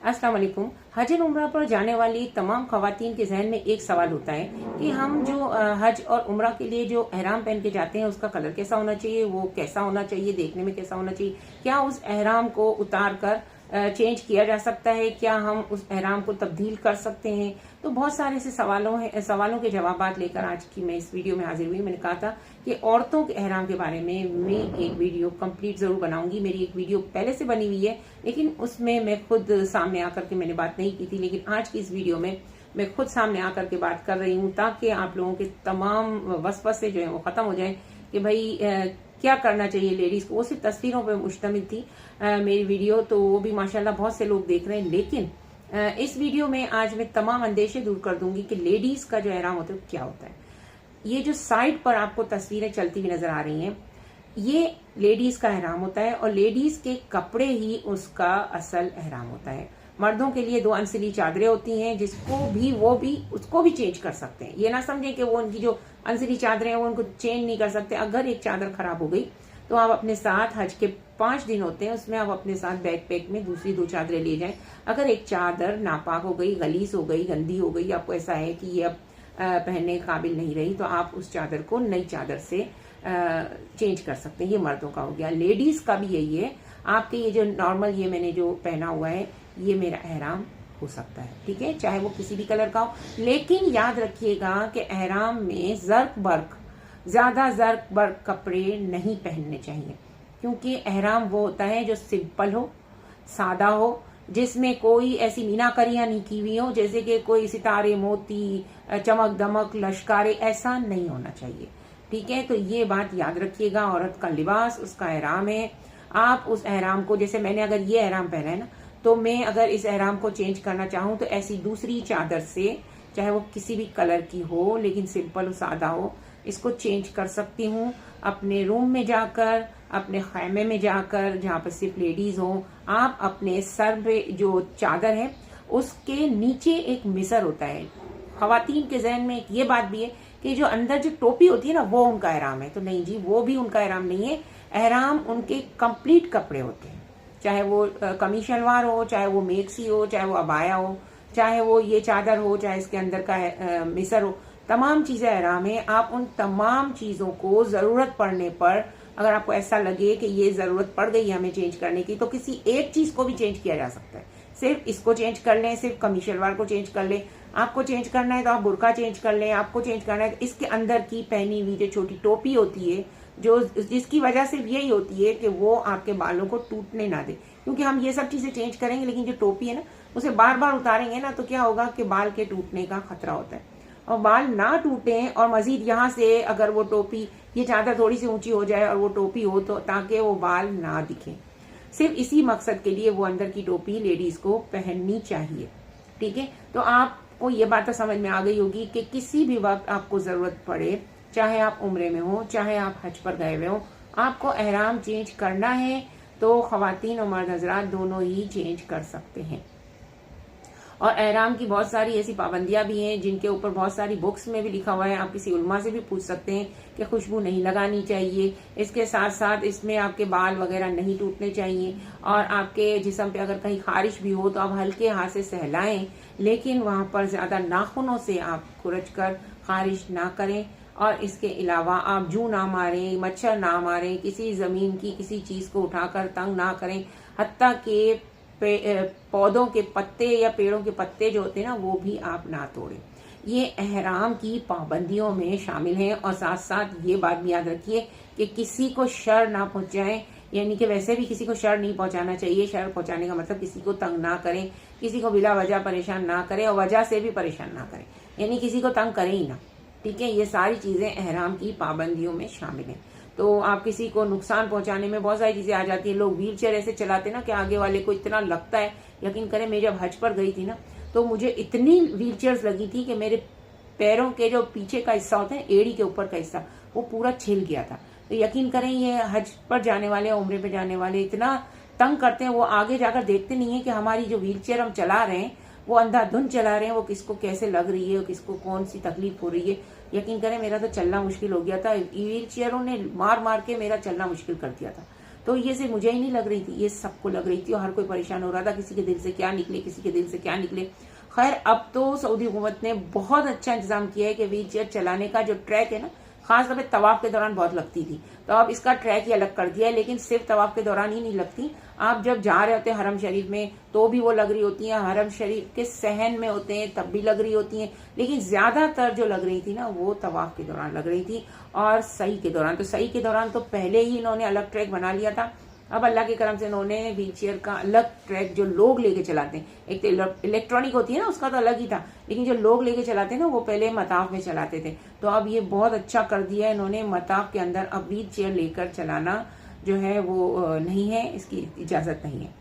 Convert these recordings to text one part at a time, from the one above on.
अस्सलाम वालेकुम। हज एंड उम्रा पर जाने वाली तमाम खवातीन के जहन में एक सवाल होता है कि हम जो हज और उम्रा के लिए जो एहराम पहन के जाते हैं उसका कलर कैसा होना चाहिए, वो कैसा होना चाहिए, देखने में कैसा होना चाहिए, क्या उस एहराम को उतार कर चेंज किया जा सकता है, क्या हम उस एहराम को तब्दील कर सकते हैं। तो बहुत सारे ऐसे सवालों के जवाब लेकर आज की मैं इस वीडियो में हाजिर हुई। मैंने कहा था कि औरतों के एहराम के बारे में मैं एक वीडियो कंप्लीट जरूर बनाऊंगी। मेरी एक वीडियो पहले से बनी हुई है, लेकिन उसमें मैं खुद सामने आकर के मैंने बात नहीं की थी, लेकिन आज की इस वीडियो में मैं खुद सामने आकर के बात कर रही हूँ ताकि आप लोगों के तमाम वसवसे जो है वो खत्म हो जाए कि भाई क्या करना चाहिए लेडीज को। वो सिर्फ तस्वीरों पर मुश्तमिल थी मेरी वीडियो, तो वो भी माशाल्लाह बहुत से लोग देख रहे हैं। लेकिन इस वीडियो में आज मैं तमाम अंदेशे दूर कर दूंगी कि लेडीज का जो एहराम होता है क्या होता है। ये जो साइड पर आपको तस्वीरें चलती हुई नजर आ रही हैं, ये लेडीज का एहराम होता है और लेडीज के कपड़े ही उसका असल एहराम होता है। मर्दों के लिए 2 अनसिली चादरें होती हैं उसको भी चेंज कर सकते हैं। ये ना समझें कि वो उनकी जो अनसिली चादरें हैं वो उनको चेंज नहीं कर सकते। अगर एक चादर खराब हो गई तो आप अपने साथ हज के 5 दिन होते हैं, उसमें आप अपने साथ बैकपैक में दूसरी 2 चादरें ले जाएं। अगर एक चादर नापाक हो गई, गलीस हो गई, गंदी हो गई, आपको ऐसा है कि ये अब पहनने के काबिल नहीं रही, तो आप उस चादर को नई चादर से चेंज कर सकते हैं। ये मर्दों का हो गया। लेडीज का भी यही है। आपके ये जो नॉर्मल ये मैंने जो पहना हुआ है ये मेरा एहराम हो सकता है, ठीक है, चाहे वो किसी भी कलर का हो। लेकिन याद रखिएगा कि एहराम में ज्यादा जर्क बर्क कपड़े नहीं पहनने चाहिए, क्योंकि एहराम वो होता है जो सिंपल हो, सादा हो, जिसमें कोई ऐसी मीनाकारियां नहीं की हुई हो, जैसे कि कोई सितारे, मोती, चमक दमक, लश्कारे, ऐसा नहीं होना चाहिए, ठीक है। तो ये बात याद रखिएगा। औरत का लिबास उसका एहराम है। आप उस एहराम को, जैसे मैंने अगर ये एहराम पहना है ना, तो मैं अगर इस एहराम को चेंज करना चाहूँ तो ऐसी दूसरी चादर से, चाहे वो किसी भी कलर की हो लेकिन सिंपल हो, सादा हो, इसको चेंज कर सकती हूँ। अपने रूम में जाकर, अपने खैमे में जाकर, जहाँ पर सिर्फ लेडीज हो, आप अपने सर पे जो चादर है उसके नीचे एक मिसर होता है। खवातीन के जहन में ये बात भी है कि जो अंदर जो टोपी होती है ना वो उनका एहराम है। तो नहीं जी, वो भी उनका एहराम नहीं है। एहराम उनके कंप्लीट कपड़े होते हैं, चाहे वो कमीज शलवार हो, चाहे वो मेक्सी हो, चाहे वो अबाया हो, चाहे वो ये चादर हो, चाहे इसके अंदर का मिसर हो, तमाम चीजें एहराम है। आप उन तमाम चीजों को जरूरत पड़ने पर, अगर आपको ऐसा लगे कि ये जरूरत पड़ गई हमें चेंज करने की, तो किसी एक चीज को भी चेंज किया जा सकता है। सिर्फ इसको चेंज कर लें, सिर्फ कमीज शलवार को चेंज कर लें। आपको चेंज करना है तो आप बुर्का चेंज कर लें। आपको चेंज करना है तो इसके अंदर की पहनी हुई जो छोटी टोपी होती है, जो जिसकी वजह सिर्फ यही होती है कि वो आपके बालों को टूटने ना दे, क्योंकि हम ये सब चीजें चेंज करेंगे लेकिन जो टोपी है ना उसे बार बार उतारेंगे ना, तो क्या होगा कि बाल के टूटने का खतरा होता है। और बाल ना टूटे और मजीद यहाँ से अगर वो टोपी, ये चादर थोड़ी सी ऊंची हो जाए और वो टोपी हो, तो ताकि वो बाल ना दिखे, सिर्फ इसी मकसद के लिए वो अंदर की टोपी लेडीज को पहननी चाहिए, ठीक है। तो आपको ये बात तो समझ में आ गई होगी कि किसी भी वक्त आपको जरूरत पड़े, चाहे आप उम्रे में हो, चाहे आप हज पर गए हुए हो, आपको एहराम चेंज करना है तो खवातीन और मर्द हजरात दोनों ही चेंज कर सकते हैं। और एहराम की बहुत सारी ऐसी पाबंदियां भी हैं जिनके ऊपर बहुत सारी बुक्स में भी लिखा हुआ है। आप किसी उलमा से भी पूछ सकते हैं कि खुशबू नहीं लगानी चाहिए, इसके साथ साथ इसमें आपके बाल वगैरह नहीं टूटने चाहिए, और आपके जिस्म पे अगर कहीं खारिश भी हो तो आप हल्के हाथ से सहलाएं, लेकिन वहां पर ज्यादा नाखूनों से आप खुरच कर खारिश ना करें। और इसके अलावा आप जू ना मारें, मच्छर ना मारें, किसी जमीन की किसी चीज को उठाकर तंग ना करें, हत्ता के पौधों के पत्ते या पेड़ों के पत्ते जो होते हैं ना वो भी आप ना तोड़ें। ये एहराम की पाबंदियों में शामिल है। और साथ साथ ये बात भी याद रखिए कि किसी को शर ना पहुंचाएं, यानी कि वैसे भी किसी को शर नहीं पहुंचाना चाहिए। शर पहुंचाने का मतलब किसी को तंग ना करें, किसी को बिला वजह परेशान ना करें और वजह से भी परेशान ना करें, यानी किसी को तंग करें ही ना, ठीक है। ये सारी चीजें एहराम की पाबंदियों में शामिल है। तो आप किसी को नुकसान पहुंचाने में बहुत सारी चीजें आ जाती है। लोग व्हील चेयर ऐसे चलाते ना कि आगे वाले को इतना लगता है। यकीन करें, मैं जब हज पर गई थी ना तो मुझे इतनी व्हील चेयर्स लगी थी कि मेरे पैरों के जो पीछे का हिस्सा होता है, एड़ी के ऊपर का हिस्सा, वो पूरा छिल गया था। तो यकीन करें, ये हज पर जाने वाले, उम्रे पे जाने वाले इतना तंग करते हैं, वो आगे जाकर देखते नहीं है कि हमारी जो व्हील चेयर हम चला रहे हैं वो अंधाधुंध चला रहे हैं, वो किसको कैसे लग रही है, किसको कौन सी तकलीफ हो रही है। यकीन करें, मेरा तो चलना मुश्किल हो गया था। व्हील चेयरों ने मार मार के मेरा चलना मुश्किल कर दिया था। तो ये सिर्फ मुझे ही नहीं लग रही थी, ये सबको लग रही थी और हर कोई परेशान हो रहा था, किसी के दिल से क्या निकले, किसी के दिल से क्या निकले। खैर अब तो सऊदी हुकूमत ने बहुत अच्छा इंतजाम किया है कि व्हील चेयर चलाने का जो ट्रैक है ना, खासतौर पे तवाफ के दौरान बहुत लगती थी, तो अब इसका ट्रैक ही अलग कर दिया है। लेकिन सिर्फ तवाफ के दौरान ही नहीं लगती, आप जब जा रहे होते हैं हरम शरीफ में तो भी वो लग रही होती हैं, हरम शरीफ के सहन में होते हैं तब भी लग रही होती हैं। लेकिन ज्यादातर जो लग रही थी ना वो तवाफ के दौरान लग रही थी और सही के दौरान। तो सही के दौरान तो पहले ही इन्होंने अलग ट्रैक बना लिया था, अब अल्लाह के करम से इन्होंने व्हील चेयर का अलग ट्रैक जो लोग लेके चलाते हैं, एक तो इलेक्ट्रॉनिक होती है ना उसका तो अलग ही था, लेकिन जो लोग लेके चलाते हैं ना वो पहले मताफ में चलाते थे। तो अब ये बहुत अच्छा कर दिया है इन्होंने, मताफ के अंदर अब व्हील चेयर लेकर चलाना जो है वो नहीं है, इसकी इजाजत नहीं है।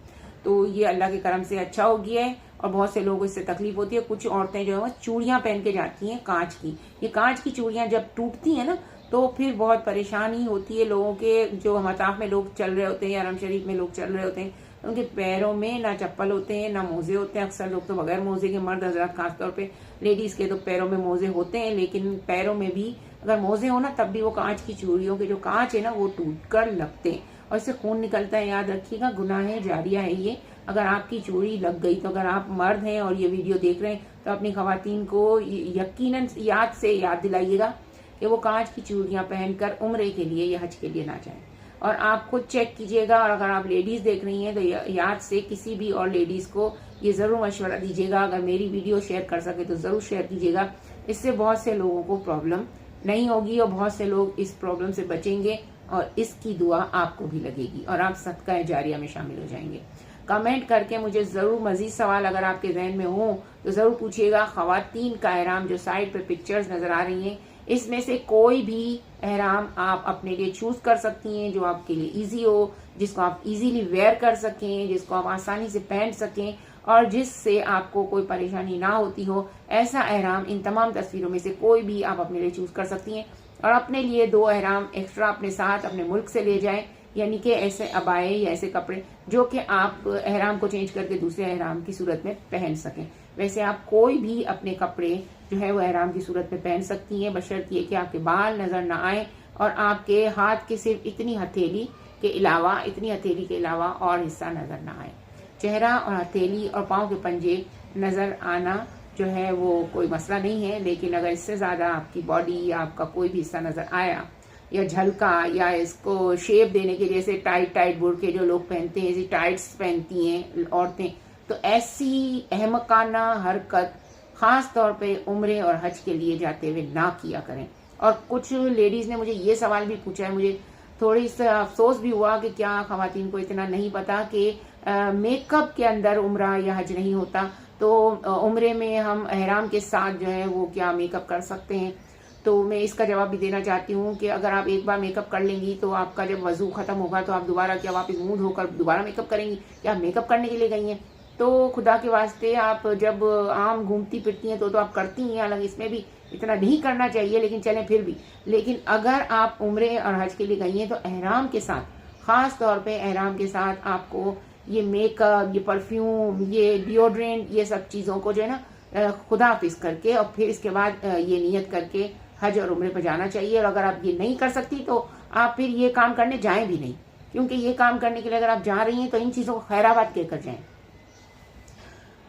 तो ये अल्लाह के करम से अच्छा हो गया है और बहुत से लोगों को इससे तकलीफ होती है। कुछ औरतें जो है चूड़ियां पहन के जाती हैं कांच की, ये कांच की चूड़ियां जब टूटती हैं ना तो फिर बहुत परेशानी होती है लोगों के, जो मताफ में लोग चल रहे होते हैं, हरम शरीफ में लोग चल रहे होते हैं, उनके पैरों में ना चप्पल होते हैं ना मोजे होते हैं। अक्सर लोग तो बगैर मोजे के, मर्द हजरात खासतौर पे, लेडीज के तो पैरों में मोजे होते हैं, लेकिन पैरों में भी अगर मोजे हो ना तब भी वो कांच की चूड़ियों के जो कांच है ना वो टूट कर लगते हैं और इससे खून निकलता है। याद रखिएगा, गुनाह जारिया है ये। अगर आपकी चूड़ी लग गई तो अगर आप मर्द हैं और ये वीडियो देख रहे हैं तो अपनी खवातीन को यकीनन याद दिलाइएगा कि वो कांच की चूड़ियां पहनकर उम्रे के लिए या हज के लिए ना जाएं। और आप खुद चेक कीजिएगा, और अगर आप लेडीज देख रही हैं तो याद से किसी भी और लेडीज को ये जरूर मशवरा दीजिएगा। अगर मेरी वीडियो शेयर कर सके तो जरूर शेयर कीजिएगा, इससे बहुत से लोगों को प्रॉब्लम नहीं होगी और बहुत से लोग इस प्रॉब्लम से बचेंगे और इसकी दुआ आपको भी लगेगी और आप सदका जारिया में शामिल हो जाएंगे। कमेंट करके मुझे जरूर मजीद सवाल अगर आपके जहन में हो तो जरूर पूछिएगा। खवातीन का एहराम जो साइड पे पिक्चर्स नजर आ रही हैं, इसमें से कोई भी एहराम आप अपने लिए चूज कर सकती हैं जो आपके लिए इजी हो, जिसको आप इजीली वेयर कर सकें, जिसको आप आसानी से पहन सकें और जिससे आपको कोई परेशानी ना होती हो। ऐसा एहराम इन तमाम तस्वीरों में से कोई भी आप अपने लिए चूज कर सकती हैं और अपने लिए 2 एहराम एक्स्ट्रा अपने साथ अपने मुल्क से ले जाएं, यानी कि ऐसे अबाए या ऐसे कपड़े जो कि आप एहराम को चेंज करके दूसरे एहराम की सूरत में पहन सकें। वैसे आप कोई भी अपने कपड़े जो है वो एहराम की सूरत में पहन सकती हैं, बशर्ते कि आपके बाल नजर ना आए और आपके हाथ के सिर्फ इतनी हथेली के अलावा और हिस्सा नजर ना आए। चेहरा और हथेली और पाँव के पंजे नजर आना जो है वो कोई मसला नहीं है, लेकिन अगर इससे ज्यादा आपकी बॉडी या आपका कोई भी हिस्सा नजर आया या झलका या इसको शेप देने के लिए जैसे टाइट बुर्के जो लोग पहनते हैं, ऐसी टाइट्स पहनती हैं औरतें, तो ऐसी अहमकाना हरकत खास तौर पे उम्रे और हज के लिए जाते हुए ना किया करें। और कुछ लेडीज ने मुझे ये सवाल भी पूछा है, मुझे थोड़ी सा अफसोस भी हुआ कि क्या खवातीन को इतना नहीं पता कि मेकअप के अंदर उम्रा या हज नहीं होता, तो उम्रे में हम एहराम के साथ जो है वो क्या मेकअप कर सकते हैं। तो मैं इसका जवाब भी देना चाहती हूँ कि अगर आप एक बार मेकअप कर लेंगी तो आपका जब वजू खत्म होगा तो आप दोबारा क्या वापस मुंह धोकर दोबारा मेकअप करेंगी, क्या मेकअप करने के लिए गई हैं? तो खुदा के वास्ते आप जब आम घूमती फिरती हैं तो आप करती हैं, हालांकि इसमें भी इतना नहीं करना चाहिए लेकिन चलें फिर भी। लेकिन अगर आप उम्रे और हज के लिए गई हैं तो एहराम के साथ, खास तौर पे एहराम के साथ आपको ये मेकअप, ये परफ्यूम, ये डिओड्रेंट, ये सब चीज़ों को जो है ना खुदा हाफिज करके और फिर इसके बाद ये नियत करके हज और उम्रे पर जाना चाहिए। और अगर आप ये नहीं कर सकती तो आप फिर ये काम करने जाएं भी नहीं, क्योंकि ये काम करने के लिए अगर आप जा रही हैं तो इन चीज़ों को खैराबाद कहकर जाएं।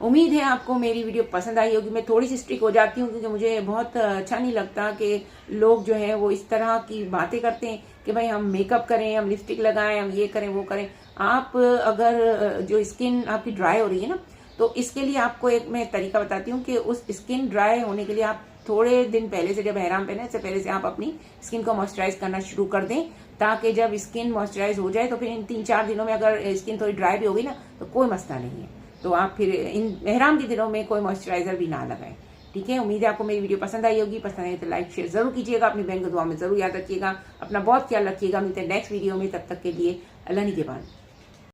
उम्मीद है आपको मेरी वीडियो पसंद आई होगी। मैं थोड़ी सी स्ट्रिक हो जाती हूँ क्योंकि मुझे बहुत अच्छा नहीं लगता कि लोग जो है वो इस तरह की बातें करते हैं कि भाई हम मेकअप करें, हम लिपस्टिक लगाएं, हम ये करें वो करें। आप अगर जो स्किन आपकी ड्राई हो रही है ना, तो इसके लिए आपको एक मैं तरीका बताती हूँ कि उस स्किन ड्राई होने के लिए आप थोड़े दिन पहले से, जब एहराम पहने इससे पहले से आप अपनी स्किन को मॉइस्चराइज करना शुरू कर दें, ताकि जब स्किन मॉइस्चराइज हो जाए तो फिर इन 3-4 दिनों में अगर स्किन थोड़ी ड्राई भी होगी ना तो कोई मसला नहीं है। तो आप फिर इन एहराम के दिनों में कोई मॉइस्चराइजर भी ना लगाएं। ठीक है, उम्मीद है आपको मेरी वीडियो पसंद आई होगी। पसंद आई तो लाइक शेयर जरूर कीजिएगा, अपनी बहन को दुआ में जरूर याद रखिएगा। अपना बहुत ख्याल रखिएगा। मिलते हैं नेक्स्ट वीडियो में, तब तक के लिए अल्लाह निगहबान।